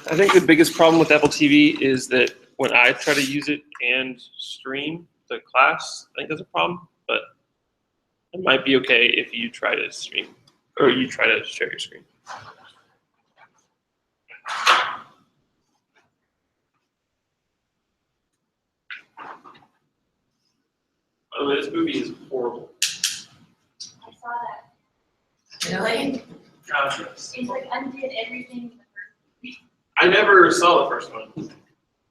I think the biggest problem with Apple TV is that when I try to use it and stream the class, I think that's a problem. But it might be okay if you try to stream or you try to share your screen. By the way, this movie is horrible. I saw that. Really? Contrast. It's like undid everything in the first movie. I never saw the first one.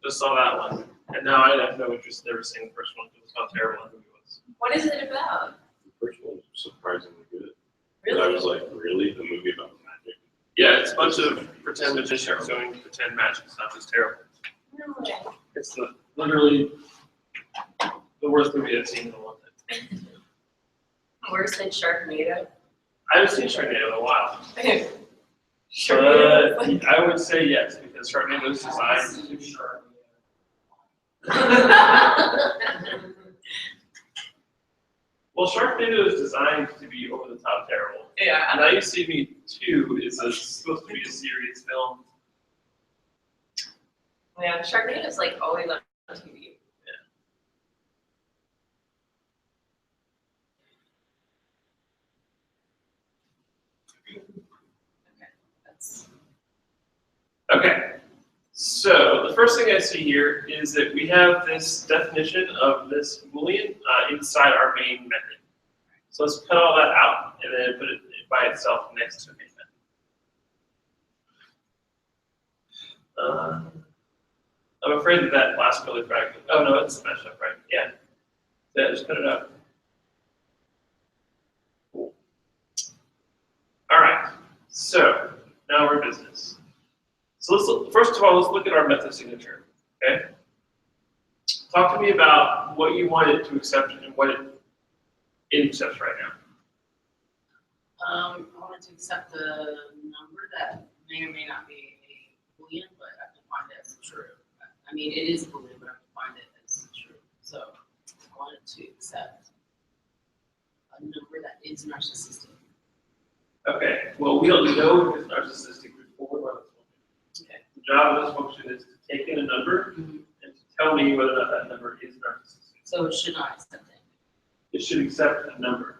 Just saw that one. And now I have no interest in ever seeing the first one because of how terrible that movie was. What is it about? The first one was surprisingly good. Really? I was like, really? The movie about magic? Yeah, it's a bunch of pretend magicians doing pretend magic stuff. It's terrible. No way. It's literally the worst movie I've seen in a long time. Worse than Sharknado? I haven't seen Sharknado in a while. Sharknado. But I would say yes, because Sharknado is designed to be shark. Well, Sharknado is designed to be over the top terrible. Yeah. Now You See Me 2 is supposed to be a serious film. Yeah, Sharknado's like always on TV. Okay, so the first thing I see here is that we have this definition of this Boolean inside our main method. So let's cut all that out and then put it by itself next to the main method. I'm afraid that that last really fragment. Oh no, it's smashed up, right? Yeah. Yeah, just cut it out. Cool. All right. So now we're in business. So first of all, let's look at our method signature. Okay. Talk to me about what you want it to accept and what it accepts right now. I wanted to accept the number that may or may not be a Boolean, but I've defined it as true. I mean, it is a Boolean, but I've defined it as true. So I wanted to accept a number that is narcissistic. Okay. Well, we don't know if it's narcissistic before we run this function. Okay. The job of this function is to take in a number and to tell me whether or not that number is narcissistic. So it should not accept it. It should accept a number.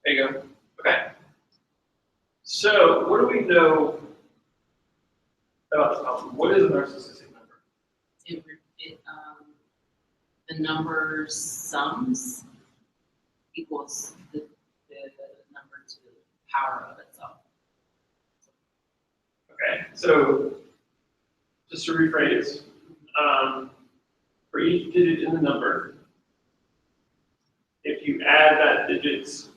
There you go. Okay. So, what do we know about this problem? What is a narcissistic number? The number sums equals the number to the power of itself. Okay. So, just to rephrase, for each digit in the number, if you add that digit's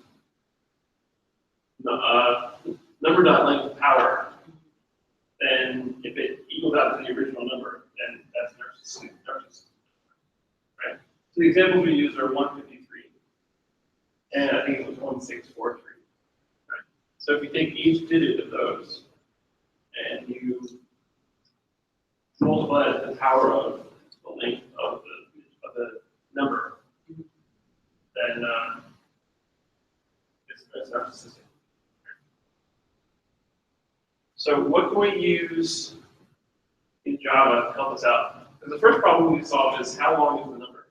number dot length power, then if it equals out to the original number, then that's narcissistic. Right? So the examples we use are 153, and I think it was 1643. Right? So if you take each digit of those and you multiply it to the power of the length of the number, then it's narcissistic. So what can we use in Java to help us out? Because the first problem we solve is how long is the number,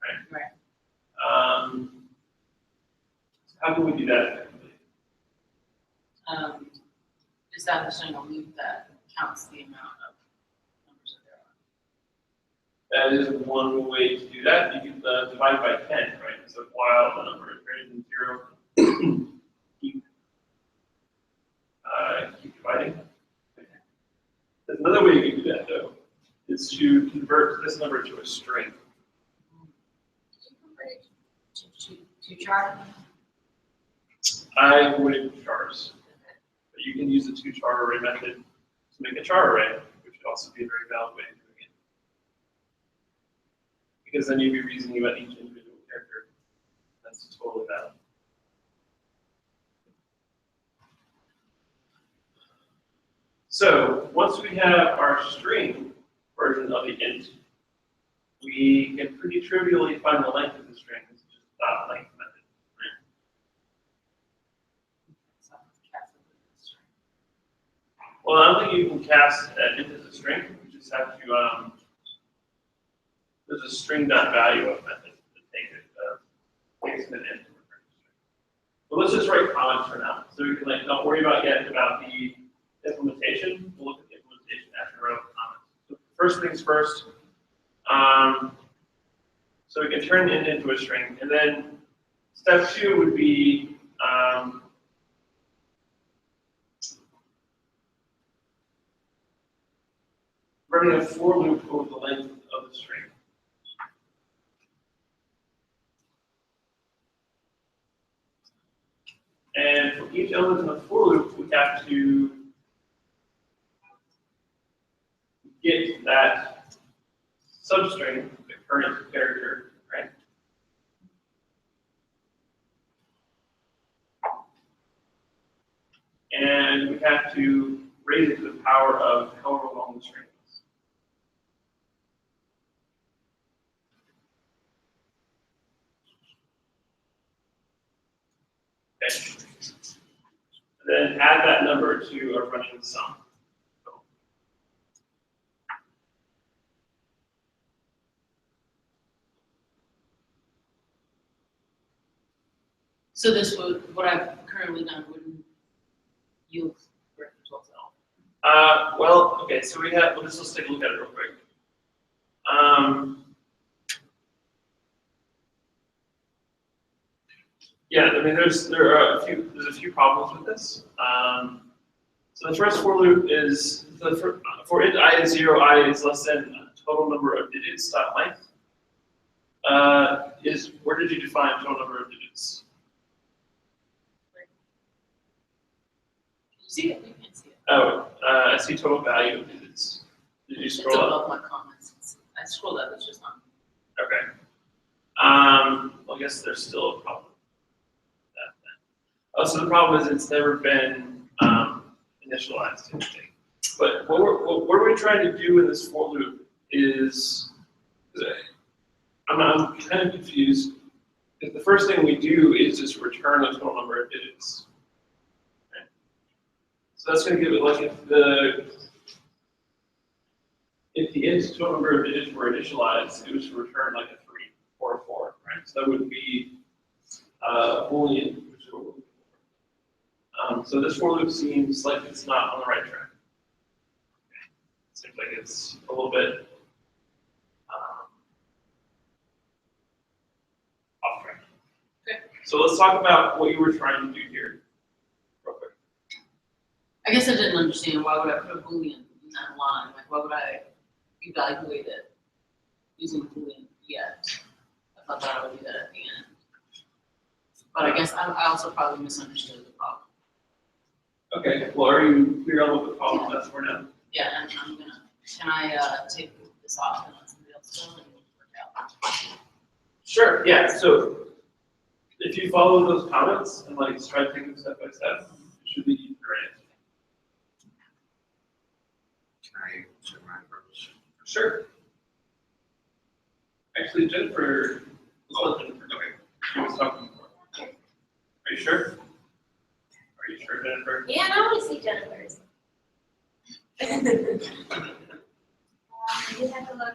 right? Right. How can we do that effectively? Establishing a loop that counts the amount of numbers That that there are. is one way to do that. You can divide by 10, right? So while the number is greater than 0, keep dividing. There's another way you can do that, though, is to convert this number to a string. To char? I wouldn't use chars, but you can use the to-char array method to make a char array, which would also be a very valid way of doing it. Because then you'd be reasoning about each individual character. That's totally valid. So once we have our string version of the int, we can pretty trivially find the length of the string. It's just dot length method. So, cast it with the string. Well, I don't think you can cast an int as a string. You just have to, there's a string.value of method to take it, takes an int. But let's just write comments for now. So we can like, don't worry about yet about the implementation. We'll look at the implementation after we write the comments. So first things first, so we can turn int into a string. And then step 2 would be, running a for loop over the length of the string. And for each element in the for loop, we have to get that substring, the current character, right? And we have to raise it to the power of however long the string is. Okay. Then add that number to a running sum. So this would, what I've currently done wouldn't yield correct results at all. Well, okay, so we have, well, let's take a look at it real quick. Yeah, I mean, there's a few problems with this. So the first for loop is for int I is 0, I is less than total number of digits dot length. Is where did you define total number of digits? Can you see it? You can't see it. Oh, I see total value of digits. Did you It's scroll up? above my comments. I scrolled up, it's just not. Okay. Well, I guess there's still a problem with that then. Oh, so the problem is it's never been initialized to anything. But what we're trying to do in this for loop is, I'm kind of confused. Because the first thing we do is just return a total number of digits. Okay. So that's going to give it like if the int total number of digits were initialized, it was to return like a 3 or a 4, right? So that would be Boolean, which is what we're looking for. So this for loop seems like it's not on the right track. It seems like it's a little bit off track. Okay. So let's talk about what you were trying to do here, real quick. I guess I didn't understand, why would I put a Boolean in that line? Like, why would I evaluate it using Boolean yet? I thought that I would do that at the end. But I guess I also probably misunderstood the problem. Okay, well, are you clear on what the problem is for now? Yeah, and I'm gonna, can I take this off and let somebody else go and work out? Sure, yeah, so if you follow those comments and like try to take them step by step, it should be great. Can I share my approach? Sure. Actually, Jennifer, let's let Jennifer go. She was talking before. Are you sure? Are you sure, Jennifer? Yeah, I want to see Jennifer's. You have to look